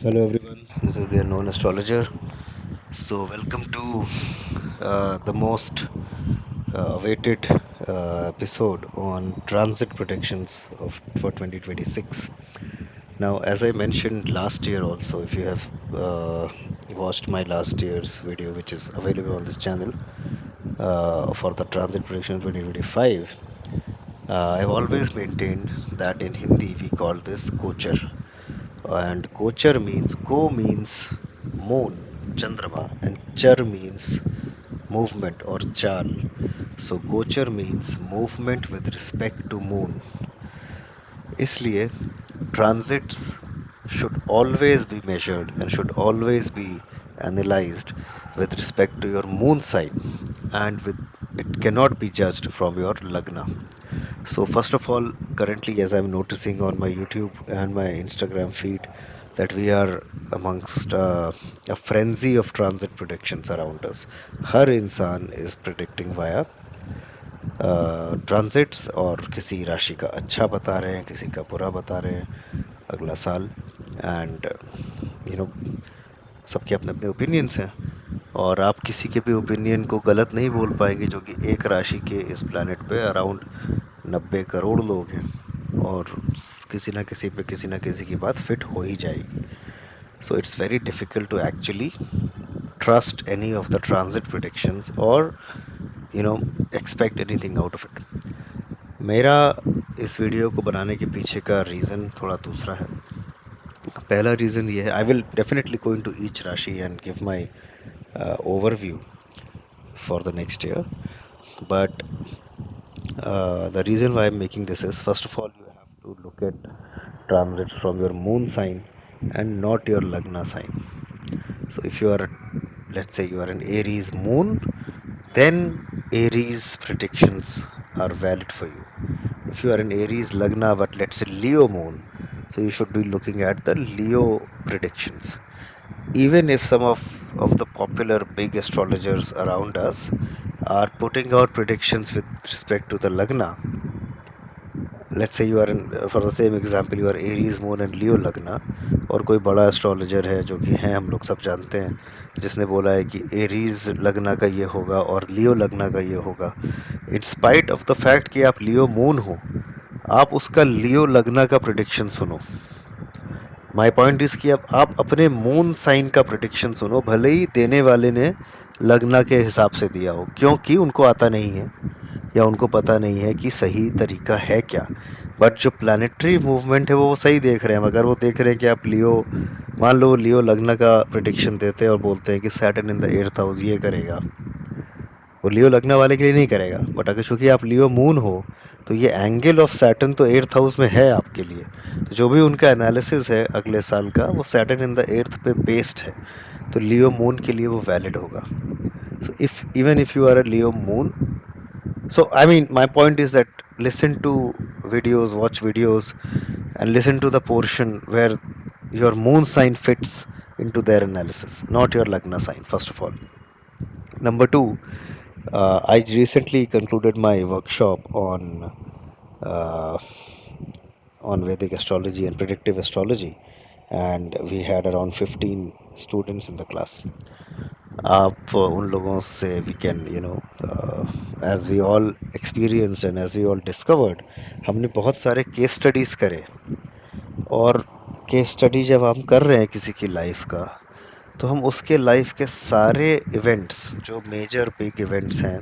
Hello everyone, this is the unknown astrologer. So, welcome to the most awaited episode on transit predictions for 2026. Now, as I mentioned last year, also, if you have watched my last year's video, which is available on this channel for the transit prediction 2025, I've always maintained that in Hindi we call this kochar, and kochar means ko means moon, chandrama, and char means movement or chal. So kochar means movement with respect to moon. इसलिए transits should always be measured and should always be analyzed with respect to your moon sign, and with it cannot be judged from your lagna. So first of all, currently, as I'm noticing on my YouTube and my Instagram feed, that we are amongst a frenzy of transit predictions around us. हर इंसान is predicting via transits, और किसी राशि का अच्छा बता रहे हैं, किसी का बुरा बता रहे हैं अगला साल। एंड यू नो सबके अपने अपने ओपिनियंस हैं, और आप किसी के भी ओपिनियन को गलत नहीं बोल पाएंगे, जो कि एक राशि के इस प्लानट पे अराउंड 90 करोड़ लोग हैं, और किसी ना किसी पे किसी ना किसी की बात फिट हो ही जाएगी। So it's very difficult to actually trust any of the transit predictions, और you know expect anything out of it. मेरा इस वीडियो को बनाने के पीछे का रीज़न थोड़ा दूसरा है। पहला रीज़न ये है, I will definitely go into each rashi and give my overview for the next year. But the reason why I'm making this is, first of all, you have to look at transits from your moon sign and not your lagna sign. So if you are, let's say you are an Aries moon, then Aries predictions are valid for you. If you are an Aries lagna but let's say Leo moon, so you should be looking at the Leo predictions. Even if some of the popular big astrologers around us are putting out predictions with respect to the lagna, let's say you are in, for the same example, you are Aries moon and Leo lagna, और कोई बड़ा astrologer है जो कि हैं, हम लोग सब जानते हैं, जिसने बोला है कि एरीज लगना का ये होगा और लियो लगना का ये होगा, in spite of the fact कि आप लियो मून हो, आप उसका लियो लगना का प्रिडिक्शन सुनो। माय पॉइंट इज़ कि अब आप अपने मून साइन का प्रिडिक्शन सुनो, भले ही देने वाले ने लगना के हिसाब से दिया हो, क्योंकि उनको आता नहीं है या उनको पता नहीं है कि सही तरीका है क्या। बट जो प्लानिटरी मूवमेंट है वो सही देख रहे हैं। अगर वो देख रहे हैं कि आप लियो, मान लो लियो लगना का प्रिडिक्शन देते हैं और बोलते हैं कि Saturn in the 8th house ये करेगा, वो लियो लगना वाले के लिए नहीं करेगा। बट अगर चूँकि आप लियो मून हो, तो ये एंगल ऑफ सैटर्न तो 8th हाउस में है आपके लिए, तो जो भी उनका एनालिसिस है अगले साल का, वो सैटर्न इन द 8th पे बेस्ड है, तो लियो मून के लिए वो वैलिड होगा। So if even if you are a Leo moon, so I mean my point is that listen to videos, watch videos, and listen to the portion where your moon sign fits into their analysis, not your lagna sign, first of all. Number two, I recently concluded my workshop uh, on Vedic astrology and predictive astrology, and we had around 15 students in the class. आप उन लोगों से we can as we all experienced and as we all discovered, हमने बहुत सारे case studies करे। और case study जब हम कर रहे हैं किसी की लाइफ का, तो हम उसके लाइफ के सारे इवेंट्स, जो मेजर बिग इवेंट्स हैं,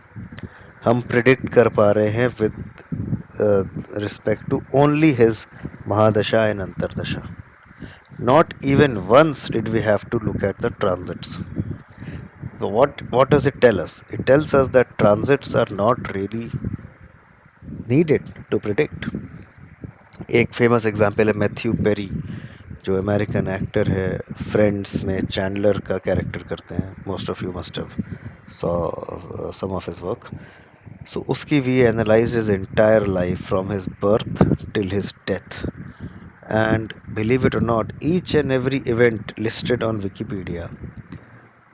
हम प्रिडिक्ट कर पा रहे हैं with respect to only his mahadasha and antardasha. Not even once did we have to look at the transits. So what does it tell us? It tells us that transits are not really needed to predict. एक famous example है Matthew Perry, जो American actor है, friends में Chandler का character करते हैं, most of you must have saw some of his work. So उसकी we analyse his entire life from his birth till his death, and believe it or not, each and every event listed on Wikipedia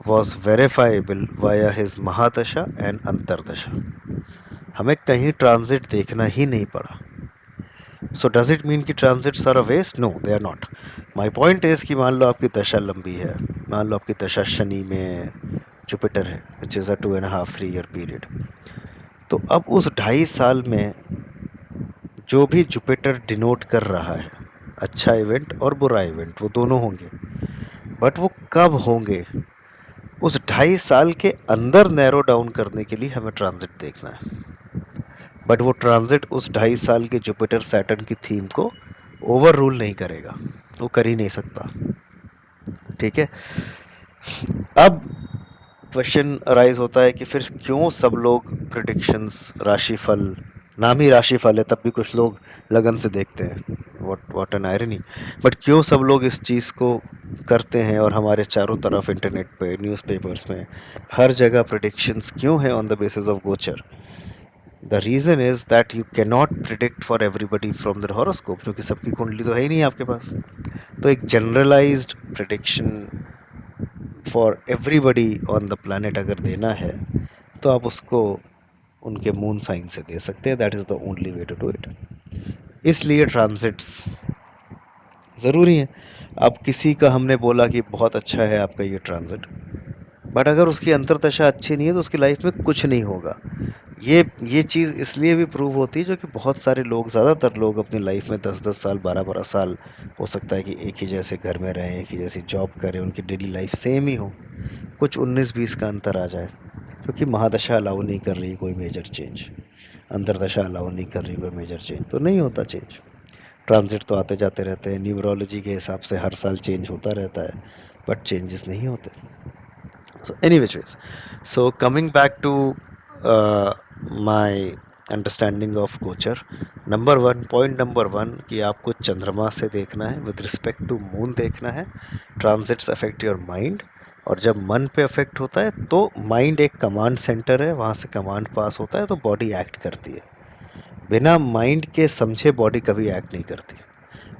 was verifiable via his Mahadasha and Antardasha. हमें कहीं transit देखना ही नहीं पड़ा. So does it mean कि transits are a waste? No, they are not. My point is कि मान लो आपकी दशा लंबी है, मान लो आपकी दशा शनि में जुपिटर है, which is a 2.5-3 year period. तो अब उस 2.5 साल में जो भी जुपिटर डिनोट कर रहा है, अच्छा इवेंट और बुरा इवेंट वो दोनों होंगे, बट वो कब होंगे उस 2.5 साल के अंदर नैरो डाउन करने के लिए हमें ट्रांजिट देखना है. बट वो ट्रांजिट उस 2.5 साल के जुपिटर सैटर्न की थीम को ओवर रूल नहीं करेगा, वो कर ही नहीं सकता. ठीक है. अब क्वेश्चन अराइज होता है कि फिर क्यों सब लोग प्रिडिक्शंस, राशिफल, नाम ही राशिफल है तब भी कुछ लोग लगन से देखते हैं. What an irony. बट क्यों सब लोग इस चीज़ को करते हैं और हमारे चारों तरफ इंटरनेट पे, न्यूज़पेपर्स में, हर जगह प्रिडिक्शंस क्यों हैं ऑन द बेसिस ऑफ गोचर? The reason is that you can not predict for everybody from the horoscope, क्योंकि सबकी कुंडली तो है ही नहीं आपके पास. तो एक generalised prediction for everybody on the planet अगर देना है तो आप उसको उनके मून साइन से दे सकते हैं. That is the only way to do it. इसलिए ट्रांजिट्स ज़रूरी हैं. अब किसी का हमने बोला कि बहुत अच्छा है आपका ये ट्रांजिट, बट अगर उसकी अंतर्दशा अच्छी नहीं है तो उसकी लाइफ में कुछ नहीं होगा. ये चीज़ इसलिए भी प्रूव होती है जो कि बहुत सारे लोग, ज़्यादातर लोग अपनी लाइफ में 10-10 साल, 12-12 साल हो सकता है कि एक ही जैसे घर में रहें, एक ही जैसी जॉब करें, उनकी डेली लाइफ सेम ही हो, कुछ 19-20 का अंतर आ जाए, क्योंकि महादशा अलाउ नहीं कर रही कोई मेजर चेंज, अंतरदशा अलाउ नहीं कर रही कोई मेजर चेंज, तो नहीं होता चेंज. ट्रांजिट तो आते जाते रहते हैं, न्यूमरोलॉजी के हिसाब से हर साल चेंज होता रहता है, बट चेंजेस नहीं होते. So any which ways, so coming back to my understanding of gochar, number one, point number one, कि आपको चंद्रमा से देखना है, विद रिस्पेक्ट टू मून देखना है. ट्रांजिट्स अफेक्ट योर माइंड, और जब मन पे अफेक्ट होता है तो माइंड एक कमांड सेंटर है, वहाँ से कमांड पास होता है तो बॉडी एक्ट करती है. बिना माइंड के समझे बॉडी कभी एक्ट नहीं करती.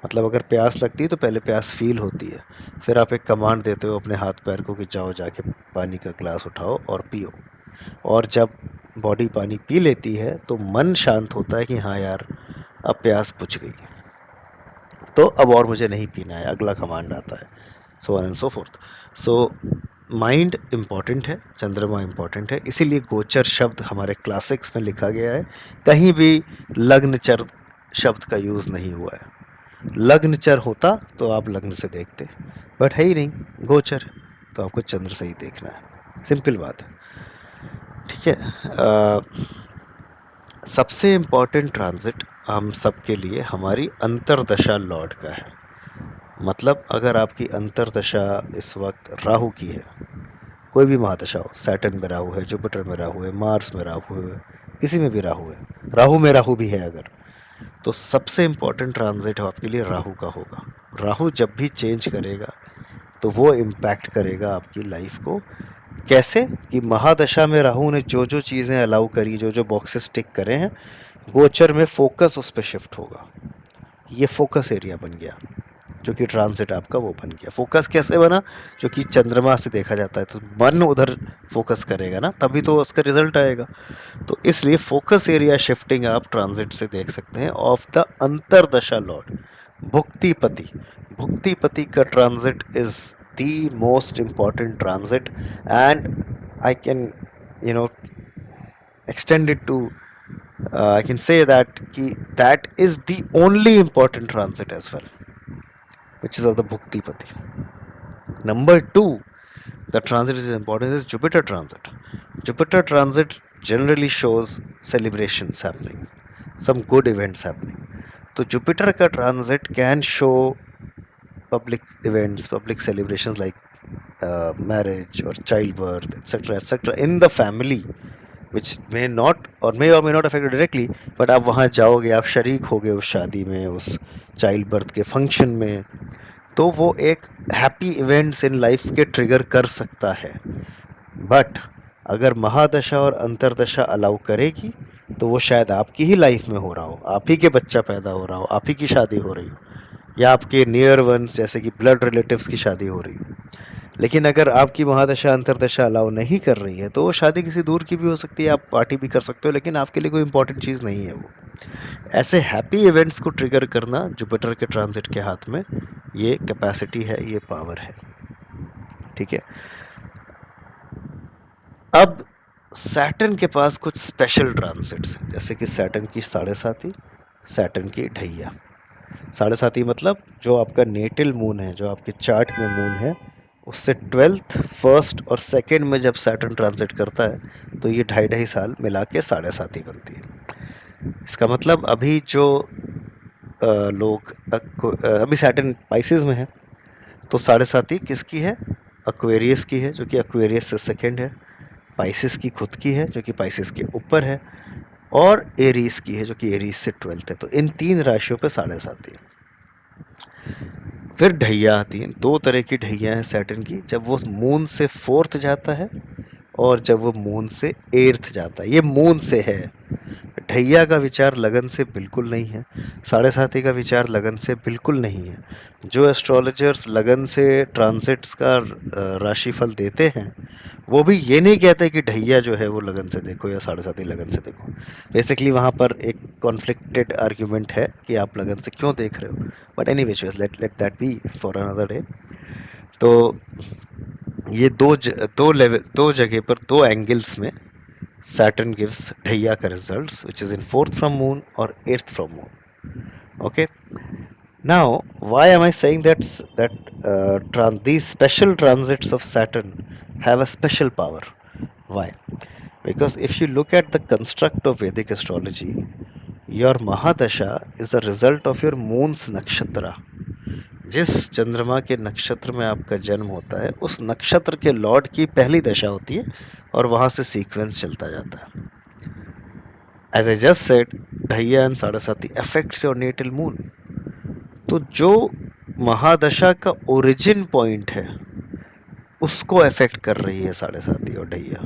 मतलब अगर प्यास लगती है तो पहले प्यास फील होती है, फिर आप एक कमांड देते हो अपने हाथ पैर को कि जाओ जाके पानी का ग्लास उठाओ और पियो. और जब बॉडी पानी पी लेती है तो मन शांत होता है कि हाँ यार अब प्यास बुझ गई, तो अब और मुझे नहीं पीना है, अगला कमांड आता है, so on and so fourth. So mind important है, चंद्रमा इम्पॉर्टेंट है, इसीलिए गोचर शब्द हमारे क्लासिक्स में लिखा गया है. कहीं भी लग्नचर शब्द का यूज़ नहीं हुआ है. लग्नचर होता तो आप लग्न से देखते, बट है ही नहीं, गोचर है, तो आपको चंद्र से ही देखना है. सिंपल बात है. ठीक है. सबसे इम्पॉर्टेंट ट्रांजिट हम सब के लिए हमारी अंतर्दशा लॉर्ड का है. मतलब अगर आपकी अंतर्दशा इस वक्त राहु की है, कोई भी महादशा हो, सैटर्न में राहु है, जुपिटर में राहु है, मार्स में राहु है, किसी में भी राहु है, राहु में राहु भी है अगर, तो सबसे इम्पॉर्टेंट ट्रांजिट आपके लिए राहु का होगा. राहु जब भी चेंज करेगा तो वो इम्पैक्ट करेगा आपकी लाइफ को. कैसे? कि महादशा में राहु ने जो जो चीज़ें अलाउ करी, जो जो बॉक्सेस टिक करे हैं, गोचर में फोकस उस पर शिफ्ट होगा. ये फोकस एरिया बन गया, जो कि ट्रांजिट आपका वो बन गया. फोकस कैसे बना? जो कि चंद्रमा से देखा जाता है, तो मन उधर फोकस करेगा ना, तभी तो उसका रिजल्ट आएगा. तो इसलिए फोकस एरिया शिफ्टिंग आप ट्रांजिट से देख सकते हैं ऑफ द अंतरदशा लॉर्ड. भुक्तिपति, भुक्तिपति का transit is the most important transit, and I can you know extend it to I can say that that is the only important transit as well, which is of the Bhuktipati. Number two, the transit is important is Jupiter transit. Jupiter transit generally shows celebrations happening, some good events happening. So Jupiter ka transit can show public events, public celebrations like marriage or childbirth, etc., in the family, which may not or may not affect directly, but आप वहाँ जाओगे, आप शरीक होगे उस शादी में, उस चाइल्ड बर्थ के फंक्शन में, तो वो एक हैप्पी इवेंट्स इन लाइफ के ट्रिगर कर सकता है. बट अगर महादशा और अंतरदशा अलाउ करेगी तो वो शायद आपकी ही लाइफ में हो रहा हो, आप ही के बच्चा पैदा हो रहा हो, आप ही की शादी हो रही हो, या आपके नियर वंस जैसे कि ब्लड रिलेटिव्स की शादी हो रही हो. लेकिन अगर आपकी महादशा अंतरदशा अलाउ नहीं कर रही है तो वो शादी किसी दूर की भी हो सकती है, आप पार्टी भी कर सकते हो, लेकिन आपके लिए कोई इंपॉर्टेंट चीज़ नहीं है वो। ऐसे हैप्पी इवेंट्स को ट्रिगर करना जुपिटर के ट्रांजिट के हाथ में ये कैपेसिटी है, ये पावर है। ठीक है। अब सैटर्न के पास कुछ स्पेशल ट्रांजिट्स हैं, जैसे कि सैटर्न की साढ़े साती, सैटर्न की ढैया। साढ़े साती मतलब जो आपका नेटल मून है, जो आपके चार्ट में मून है, उससे 12th, 1st और 2nd में जब सैटर्न ट्रांजिट करता है तो ये 2.5 साल मिला के साढ़े साती बनती है। इसका मतलब अभी जो लोग अभी सैटर्न पाइसेस में है, तो साढ़े साती किसकी है? एक्वेरियस की है, जो कि एक्वेरियस से सेकंड है। पाइसेस की खुद की है, जो कि पाइसेस के ऊपर है। और एरीज की है, जो कि एरीज से 12th है। तो इन 3 राशियों पे साढ़े साती है। फिर ढैया आती हैं। 2 तरह की ढैया हैं सैटर्न की, जब वो मून से 4th जाता है और जब वो मून से 8th जाता है। ये मून से है। ढैया का विचार लगन से बिल्कुल नहीं है, साढ़े साथी का विचार लगन से बिल्कुल नहीं है। जो एस्ट्रोलॉजर्स लगन से ट्रांसिट्स का राशिफल देते हैं, वो भी ये नहीं कहते कि ढैया जो है वो लगन से देखो या साढ़े साथी लगन से देखो। बेसिकली वहाँ पर एक कॉन्फ्लिक्टेड आर्ग्यूमेंट है कि आप लगन से क्यों देख रहे हो, but any which let let that be for another day. तो ये दो जगह पर, दो एंगल्स में Saturn gives ढैया का results, which is in 4th from moon or 8th from moon. Okay. Now, why am I saying these special transits of Saturn have a special power? Why? Because if you look at the construct of Vedic astrology, your Mahadasha is a result of your moon's nakshatra. जिस चंद्रमा के नक्षत्र में आपका जन्म होता है, उस नक्षत्र के लॉर्ड की पहली दशा होती है और वहाँ से सीक्वेंस चलता जाता है। As I just said, dhaiya and sade sati affects your natal moon. तो जो महादशा का ओरिजिन पॉइंट है उसको अफेक्ट कर रही है साढ़े साती और ढैया।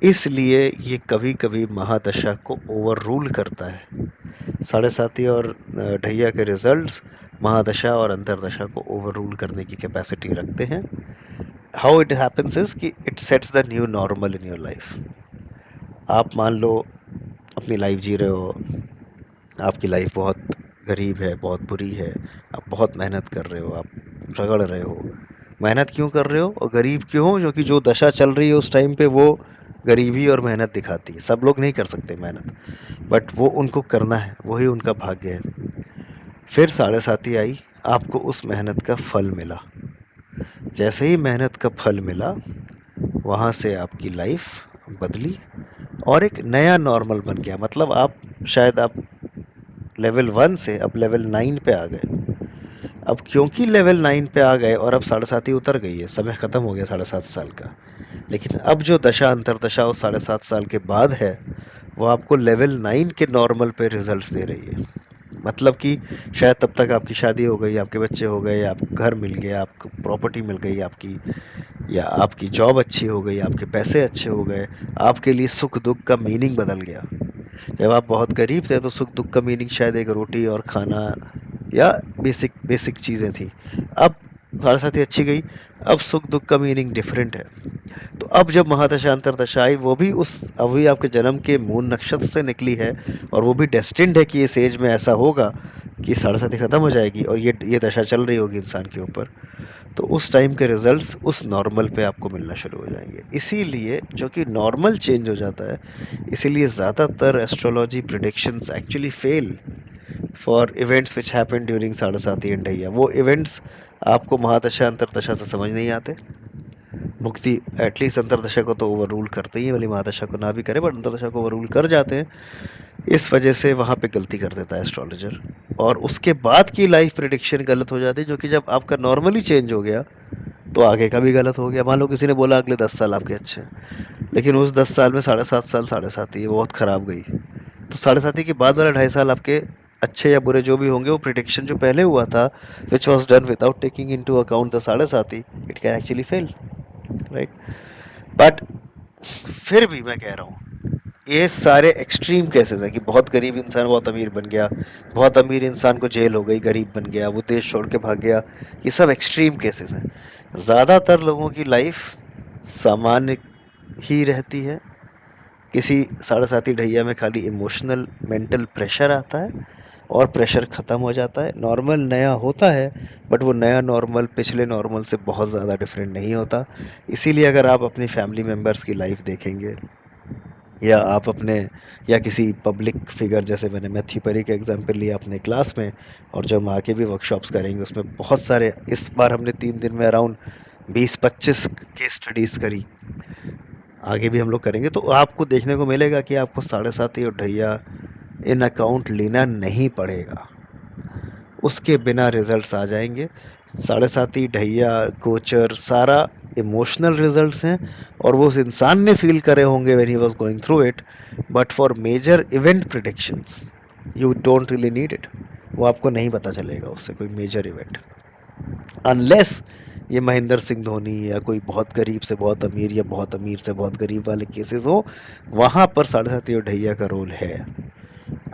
इसलिए ये कभी कभी महादशा को ओवर रूल करता है। साढ़े साती और ढैया के रिजल्ट्स महादशा और अंतरदशा को ओवर रूल करने की कैपेसिटी रखते हैं। हाउ इट हैपन्स इज कि it sets the new normal in your life. आप मान लो अपनी लाइफ जी रहे हो, आपकी लाइफ बहुत गरीब है, बहुत बुरी है, आप बहुत मेहनत कर रहे हो, आप रगड़ रहे हो। मेहनत क्यों कर रहे हो और गरीब क्यों हो? क्योंकि जो दशा चल रही है उस टाइम पे वो गरीबी और मेहनत दिखाती है। सब लोग नहीं कर सकते मेहनत, बट वो उनको करना है, वही उनका भाग्य है। फिर साढ़े साती आई, आपको उस मेहनत का फल मिला। जैसे ही मेहनत का फल मिला, वहाँ से आपकी लाइफ बदली और एक नया नॉर्मल बन गया। मतलब आप लेवल 1 से अब लेवल 9 पे आ गए। अब क्योंकि लेवल 9 पे आ गए और अब साढ़े साती उतर गई है, समय ख़त्म हो गया 7.5 साल का। लेकिन अब जो दशा अंतरदशा वो 7.5 साल के बाद है, वो आपको लेवल 9 के नॉर्मल पे रिजल्ट्स दे रही है। मतलब कि शायद तब तक आपकी शादी हो गई, आपके बच्चे हो गए, आपको घर मिल गया, आपको प्रॉपर्टी मिल गई आपकी, या आपकी जॉब अच्छी हो गई, आपके पैसे अच्छे हो गए। आपके लिए सुख दुख का मीनिंग बदल गया। जब आप बहुत गरीब थे तो सुख दुख का मीनिंग शायद एक रोटी और खाना या बेसिक बेसिक चीज़ें थी। अब साढ़े साथी अच्छी गई, अब सुख दुख का मीनिंग डिफरेंट है। तो अब जब महादशा अंतरदशा आई, वो भी अभी आपके जन्म के मून नक्षत्र से निकली है और वो भी डेस्टिन्ड है कि इस एज में ऐसा होगा कि साढ़े साथी ख़त्म हो जाएगी और ये दशा चल रही होगी इंसान के ऊपर। तो उस टाइम के रिजल्ट्स उस नॉर्मल पे आपको मिलना शुरू हो जाएंगे। इसीलिए जो कि नॉर्मल चेंज हो जाता है, इसीलिए ज़्यादातर astrology predictions actually fail for events which happen during साढ़े साती एंड ढैया। वो इवेंट्स आपको महादशा अंतरदशा से समझ नहीं आते। मुक्ति एटलीस्ट अंतरदशा को तो ओवर रूल करते ही, वाली महादशा को ना भी करे, बट अंतरदशा को ओवर रूल कर जाते हैं। इस वजह से वहाँ पे गलती कर देता है एस्ट्रोलॉजर, और उसके बाद की लाइफ प्रिडिक्शन गलत हो जाती है। जो कि जब आपका नॉर्मली चेंज हो गया तो आगे का भी गलत हो गया। मान लो किसी ने बोला अगले 10 साल आपके अच्छे हैं, लेकिन उस 10 साल में 7.5 साल साढ़े साती ये बहुत ख़राब गई। तो साढ़े साती के बाद वाला 2.5 साल आपके अच्छे या बुरे जो भी होंगे, वो प्रिडिक्शन जो पहले हुआ था which was done without taking into account the Sade Sati, it can actually fail, right. But फिर भी मैं कह रहा हूँ ये सारे एक्सट्रीम केसेस हैं कि बहुत गरीब इंसान बहुत अमीर बन गया, बहुत अमीर इंसान को जेल हो गई, गरीब बन गया, वो देश छोड़ के भाग गया। ये सब एक्सट्रीम केसेस हैं। ज़्यादातर लोगों की लाइफ सामान्य ही रहती है। किसी साढ़े साथी ढैया में खाली इमोशनल मेंटल प्रेशर आता है और प्रेशर ख़त्म हो जाता है। नॉर्मल नया होता है, बट वो नया नॉर्मल पिछले नॉर्मल से बहुत ज़्यादा डिफरेंट नहीं होता। इसीलिए अगर आप अपनी फैमिली मेम्बर्स की लाइफ देखेंगे, या आप अपने, या किसी पब्लिक फिगर, जैसे मैंने मैथ्यू पेरी का एग्जांपल लिया अपने क्लास में, और जो हम आगे भी वर्कशॉप्स करेंगे उसमें बहुत सारे, इस बार हमने 3 दिन में अराउंड 20-25 केस स्टडीज़ करी, आगे भी हम लोग करेंगे, तो आपको देखने को मिलेगा कि आपको साढ़े साथी और ढैया इन अकाउंट लेना नहीं पड़ेगा, उसके बिना रिजल्ट्स आ जाएंगे। साढ़े साथी ढैया गोचर सारा इमोशनल रिजल्ट्स हैं, और वो उस इंसान ने फील करे होंगे when he was going through it, but for major event predictions you don't really need it. वो आपको नहीं पता चलेगा उससे कोई मेजर इवेंट, अनलेस ये महेंद्र सिंह धोनी या कोई बहुत गरीब से बहुत अमीर या बहुत अमीर से बहुत गरीब वाले केसेस हो, वहाँ पर साढ़े साथी और ढैया का रोल है।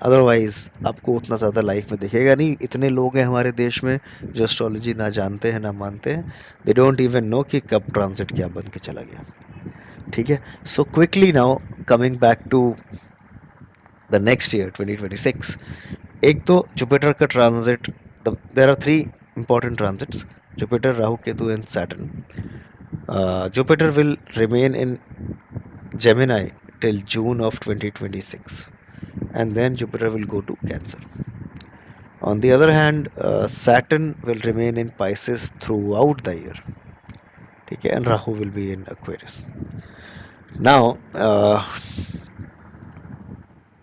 अदरवाइज आपको उतना ज़्यादा लाइफ में दिखेगा नहीं। इतने लोग हैं हमारे देश में जो एस्ट्रोलॉजी ना जानते हैं ना मानते हैं, दे डोंट इवन नो कि कब ट्रांजिट क्या बन के चला गया। ठीक है, so quickly now coming back to the next year 2026। एक तो जुपिटर का transit, there are 3 important transits: Jupiter, Rahu, Ketu, and Saturn. Jupiter will remain in Gemini till June of 2026, and then Jupiter will go to Cancer. On the other hand, Saturn will remain in Pisces throughout the year. ठीक है, and Rahu will be in Aquarius. Now,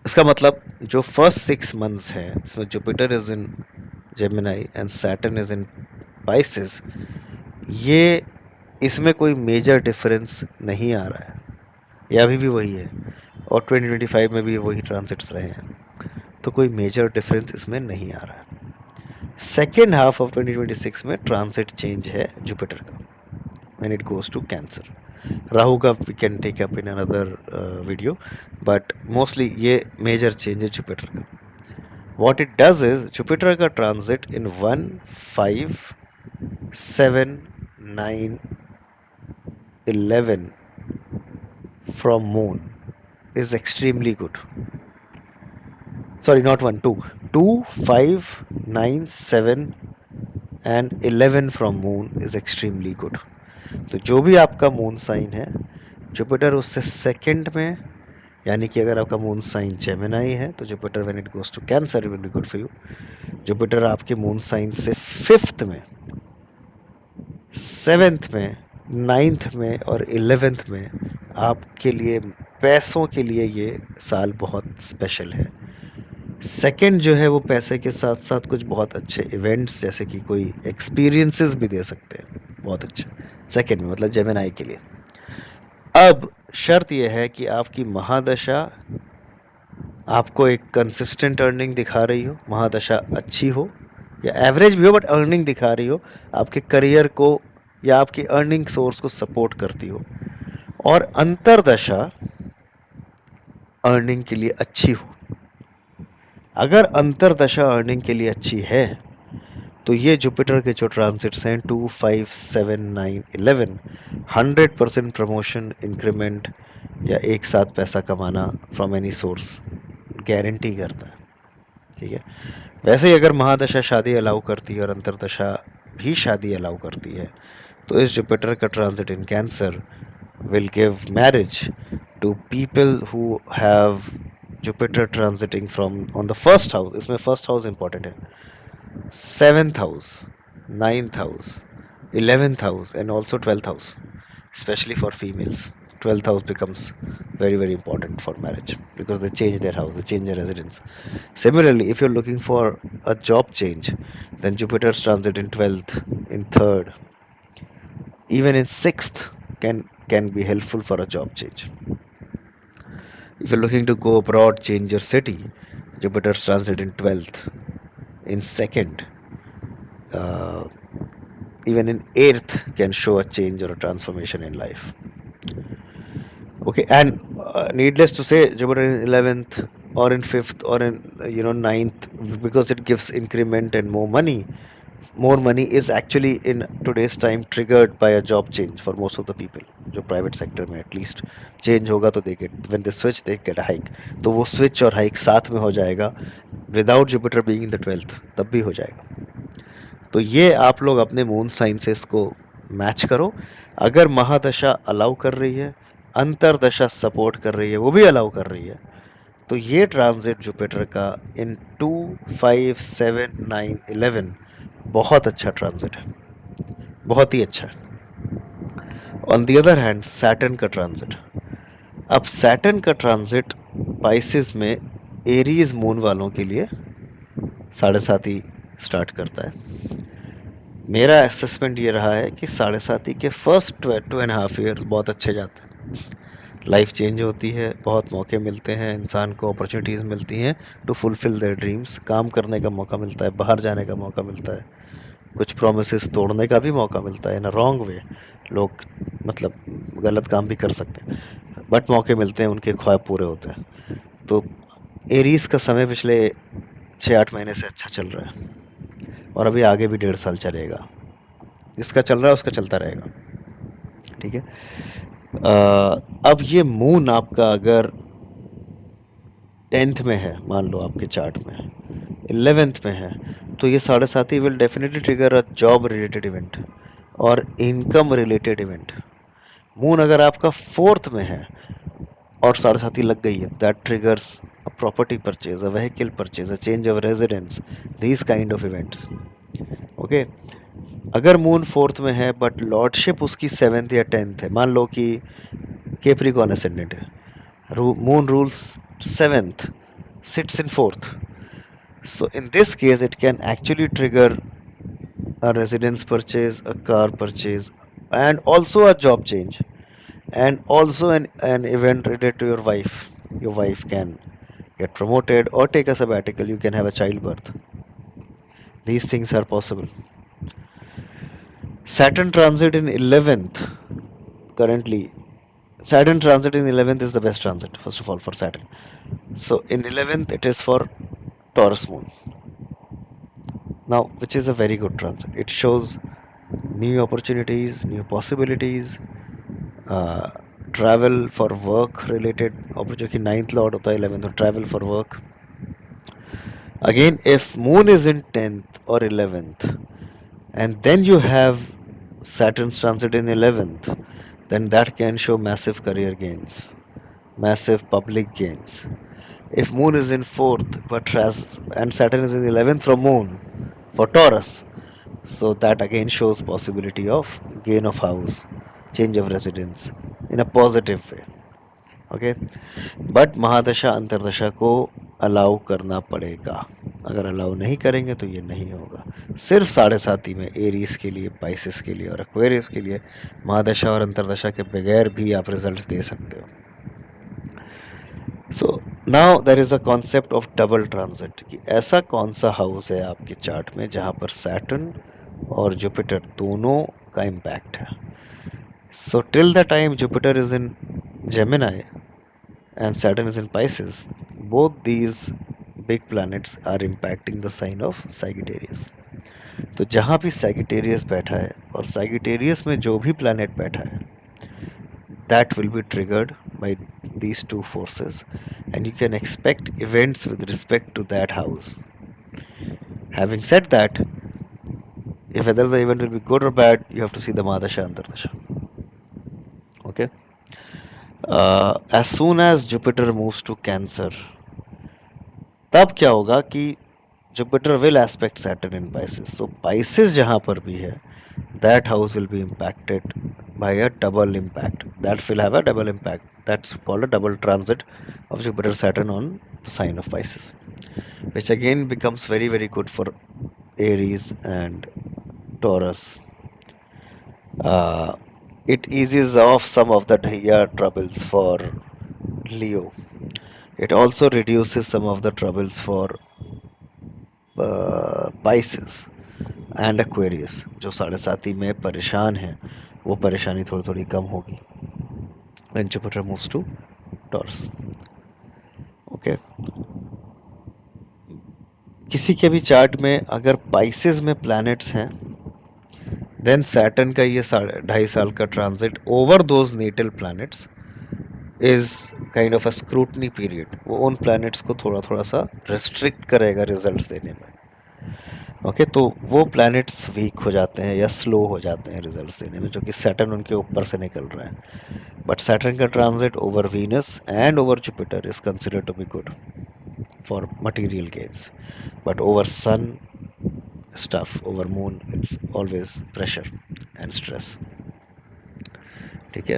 इसका मतलब जो first 6 months है इसमें Jupiter is in Gemini and Saturn is in Pisces, ये इसमें कोई मेजर डिफरेंस नहीं आ रहा है, ये अभी भी वही है, और 2025 में भी वही ट्रांसिट्स रहे हैं, तो कोई मेजर डिफरेंस इसमें नहीं आ रहा है। सेकेंड हाफ ऑफ 2026 में ट्रांसिट चेंज है जुपिटर का, when it goes to Cancer. Rahu का we can take up in another video, but mostly ये मेजर चेंज है जुपिटर का। What it does is, Jupiter का transit in 1, 5, 7, 9, 11 from moon is extremely good. Sorry, not 1, 2. 2, 5, 9, 7 and 11 from moon is extremely good. तो जो भी आपका moon sign है, Jupiter उससे सेकंड में, यानी कि अगर आपका मून साइन जेमिनाई है तो Jupiter when it goes to Cancer will be good for you. Jupiter आपके मून साइन से 5th में, 7th में, 9th में और 11th में आपके लिए, पैसों के लिए ये साल बहुत स्पेशल है। सेकंड जो है वो पैसे के साथ साथ कुछ बहुत अच्छे इवेंट्स, जैसे कि कोई एक्सपीरियंसेस भी दे सकते हैं, बहुत अच्छे सेकंड में, मतलब जेमिनाई के लिए। अब शर्त यह है कि आपकी महादशा आपको एक कंसिस्टेंट अर्निंग दिखा रही हो, महादशा अच्छी हो या एवरेज भी हो बट अर्निंग दिखा रही हो, आपके करियर को या आपकी अर्निंग सोर्स को सपोर्ट करती हो, और अंतरदशा अर्निंग के लिए अच्छी हो। अगर अंतरदशा अर्निंग के लिए अच्छी है तो ये जुपिटर के जो ट्रांसिट्स हैं 2, 5, 7, 9, 11 100% प्रमोशन, इंक्रीमेंट या एक साथ पैसा कमाना फ्रॉम एनी सोर्स गारंटी करता है। ठीक है, वैसे ही अगर महादशा शादी अलाउ करती है और अंतरदशा भी शादी अलाउ करती है, तो इस जुपिटर का transit in Cancer will give marriage to people who have Jupiter transiting from on the first house. इसमें फर्स्ट हाउस इंपॉर्टेंट है, 7th house, 9th house, 11th house and also 12th house, especially for females. 12th house becomes very very important for marriage because they change their house, they change their residence. Similarly, if you're looking for a job change, then Jupiter's transit in 12th, in 3rd, even in 6th can be helpful for a job change. If you're looking to go abroad, change your city, Jupiter's transit in 12th, in 2nd, even in 8th can show a change or a transformation in life. Okay, and needless to say, Jupiter in 11th or in 5th or in ninth, because it gives increment and more money. More money is actually in today's time triggered by a job change for most of the people. जो private sector में at least change होगा तो they get when they switch they get a hike. तो वो switch और hike साथ में हो जाएगा without Jupiter being in the 12th, तब भी हो जाएगा. तो ये आप लोग अपने मून साइन से इसको मैच करो. अगर महादशा अलाउ कर रही है, अंतरदशा सपोर्ट कर रही है, वो भी अलाउ कर रही है, तो ये ट्रांजिट जुपिटर का इन 2, 5, 7, 9, 11 बहुत अच्छा ट्रांजिट है, बहुत ही अच्छा है. On the other hand Saturn का ट्रांजिट. अब सैटर्न का ट्रांजिट पाइसेस में एरीज मून वालों के लिए 7.5 स्टार्ट करता है. मेरा असेसमेंट ये रहा है कि 7.5 के फर्स्ट 2.5 ईयर्स बहुत अच्छे जाते हैं. लाइफ चेंज होती है, बहुत मौके मिलते हैं, इंसान को अपॉर्चुनिटीज़ मिलती हैं टू फुलफिल देयर ड्रीम्स. काम करने का मौका मिलता है, बाहर जाने का मौका मिलता है, कुछ प्रोमिसेस तोड़ने का भी मौका मिलता है इन अ रॉन्ग वे. लोग मतलब गलत काम भी कर सकते हैं, बट मौके मिलते हैं, उनके ख्वाब पूरे होते हैं. तो एरीज का समय पिछले 6-8 महीने से अच्छा चल रहा है, और अभी आगे भी 1.5 साल चलेगा. जिसका चल रहा है उसका चलता रहेगा. ठीक है. अब ये मून आपका अगर 10th में है, मान लो आपके चार्ट में 11th में है, तो ये 7.5 will definitely trigger a job related event और इनकम रिलेटेड इवेंट. मून अगर आपका 4th में है और 7.5 लग गई है, that triggers a property purchase, a vehicle purchase, a change of residence, these kind of events. Okay. अगर मून 4th में है बट लॉर्डशिप उसकी 7th या 10th है, मान लो कि कैप्रिकॉर्न असेंडेंट है, moon rules 7th, sits in 4th. So in this case, it can actually trigger a residence purchase, a car purchase, and also a job change, and also an event related to your wife. Your wife can get promoted or take a sabbatical. You can have a childbirth. These things are possible. Saturn transit in 11th currently. Saturn transit in 11th is the best transit, first of all, for Saturn. So in 11th, it is for Taurus moon. Now, which is a very good transit. It shows new opportunities, new possibilities, uh, travel for work related opportunity. 9th lord hota है 11th, travel for work. Again, if moon is in 10th or 11th, and then you have Saturn's transit in 11th, then that can show massive career gains, massive public gains. If moon is in 4th but has, and Saturn is in 11th from moon for Taurus, so that again shows possibility of gain of house, change of residence in a positive way. Okay. But mahadasha antardasha को allow करना पड़ेगा. अगर allow नहीं करेंगे तो ये नहीं होगा. सिर्फ 7.5 में एरीज के लिए, पाइसेस के लिए और एक्वेरियस के लिए महादशा और अंतरदशा के बगैर भी आप रिजल्ट्स दे सकते हो. So now there is a concept of double transit, कि ऐसा कौन सा हाउस है आपके चार्ट में जहाँ पर सैटर्न और जुपिटर दोनों का इम्पैक्ट है. So till the time Jupiter is in Gemini and Saturn is in Pisces, both these big planets are impacting the sign of Sagittarius. तो जहाँ भी Sagittarius बैठा है और Sagittarius में जो भी planet बैठा है, that will be triggered by these two forces, and you can expect events with respect to that house. Having said that, if whether the event will be good or bad, you have to see the Mahadasha Antardasha. Okay. As soon as Jupiter moves to Cancer, तब क्या होगा कि Jupiter will aspect Saturn in Pisces. So Pisces जहाँ पर भी है, that house will be impacted by a double impact. That will have a double impact. That's called a double transit of Jupiter Saturn on the sign of Pisces, which again becomes very very good for Aries and Taurus. It eases off some of the Dhaiya troubles for Leo. It also reduces some of the troubles for Pisces and Aquarius. जो 7.5 में परेशान हैं, वो परेशानी थोड़ी थोड़ी कम होगी when Jupiter moves to taurus. Okay, किसी के भी चार्ट में अगर पाइसेस में प्लैनेट्स हैं, देन सैटर्न का ये 2.5 साल का transit over those natal planets is kind of a scrutiny period. वो उन प्लैनेट्स को थोड़ा थोड़ा सा रिस्ट्रिक्ट करेगा रिजल्ट्स देने में। ओके, तो वो प्लैनेट्स वीक हो जाते हैं या स्लो हो जाते हैं रिजल्ट्स देने में, जो कि सैटर्न उनके ऊपर से निकल रहा है। बट सैटर्न का transit over Venus and over Jupiter is considered to be good for material gains, but over sun stuff, over moon, it's always pressure and stress. ठीक है,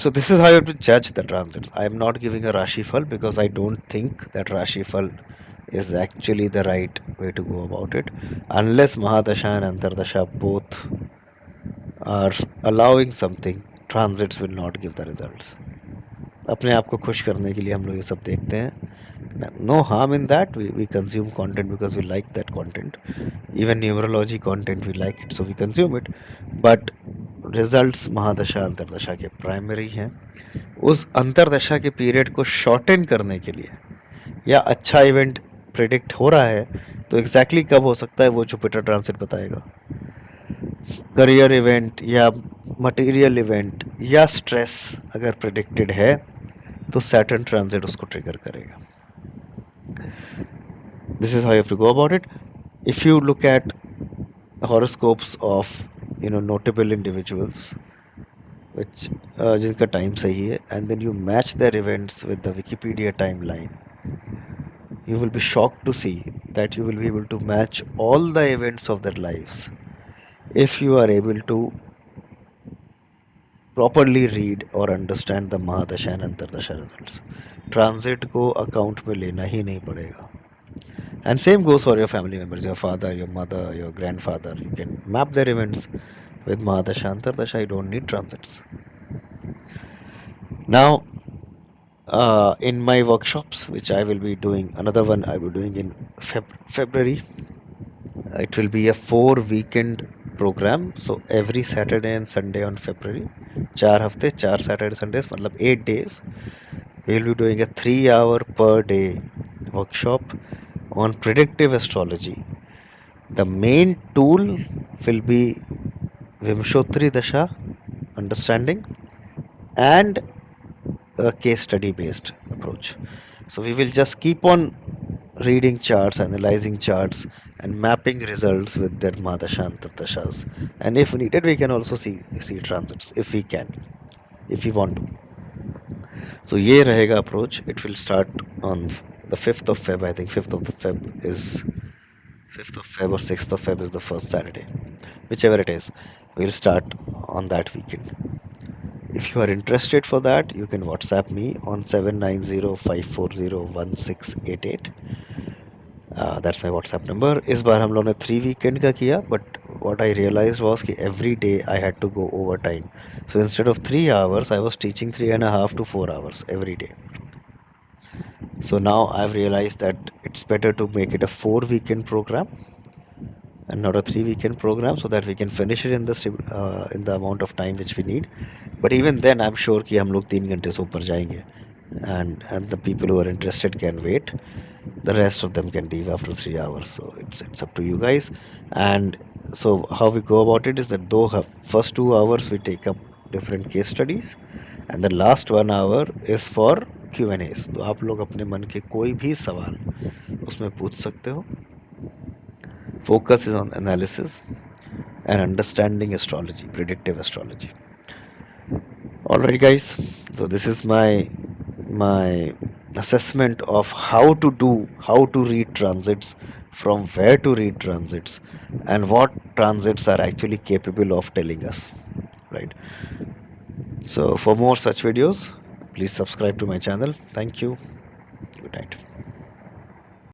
so this is how you have to judge the transits. I am not giving a Rashi Fal because I don't think that Rashi Fal is actually the right way to go about it, unless Mahadasha and Antardasha both are allowing something. Transits will not give the results. अपने आप को खुश करने के लिए हम लोग ये सब देखते हैं. No harm in that. We consume content because we like that content. Even numerology content we like it, so we consume it. But results महादशा अंतरदशा के प्राइमरी हैं. उस अंतरदशा के पीरियड को शॉर्टन करने के लिए, या अच्छा इवेंट प्रिडिक्ट हो रहा है तो एग्जैक्टली कब हो सकता है वो जुपिटर ट्रांसिट बताएगा. करियर इवेंट या मटेरियल इवेंट या स्ट्रेस अगर प्रिडिक्टेड है तो सैटर्न ट्रांसिट उसको ट्रिगर करेगा. This is how you have to go about it. If you look at horoscopes of notable individuals which जिनका टाइम सही है, and then you match their events with the Wikipedia timeline, you will be shocked to see that you will be able to match all the events of their lives if you are able to properly read or understand the Mahadasha and Antardasha results. Transit को account में लेना ही नहीं पड़ेगा. And same goes for your family members, your father, your mother, your grandfather. You can map their events with Mahadasha, Antardasha. You don't need transits. Now, in my workshops, which I will be doing, another one I will be doing in February. It will be a 4-weekend program. So every Saturday and Sunday on February, 4 हफ्ते 4 Saturday Sundays, मतलब 8 days. We will be doing a 3-hour per day workshop on predictive astrology. The main tool will be Vimshotri Dasha understanding and a case study based approach. So we will just keep on reading charts, analyzing charts, and mapping results with their Mahadasha and Antardashas. And if needed, we can also see transits if we can, if we want to. So ये रहेगा approach. It will start on the 5th of Feb. I think 5th of Feb or 6th of Feb is the first Saturday. Whichever it is, we'll start on that weekend. If you are interested for that, you can WhatsApp me on 790-540-1688. That's my WhatsApp number. इस बार हम लोगों ने 3 weekend का किया, but what I realized was कि every day I had to go overtime. So instead of 3 hours, I was teaching 3.5 to 4 hours every day. So now I've realized that it's better to make it a 4-weekend program and not a 3-weekend program, so that we can finish it in the amount of time which we need. But even then, I'm sure कि हम लोग 3 घंटे से ऊपर जाएंगे, and the people who are interested can wait. The rest of them can leave after 3 hours. So it's up to you guys. And so how we go about it is that first 2 hours we take up different case studies, and the last 1 hour is for Q&As. तो आप लोग अपने मन के कोई भी सवाल उसमें पूछ सकते हो. Focus is on analysis and understanding astrology, predictive astrology. Alright guys, so this is my assessment of how to read transits, from where to read transits, and what transits are actually capable of telling us, right? So for more such videos, please subscribe to my channel. Thank you. Good night.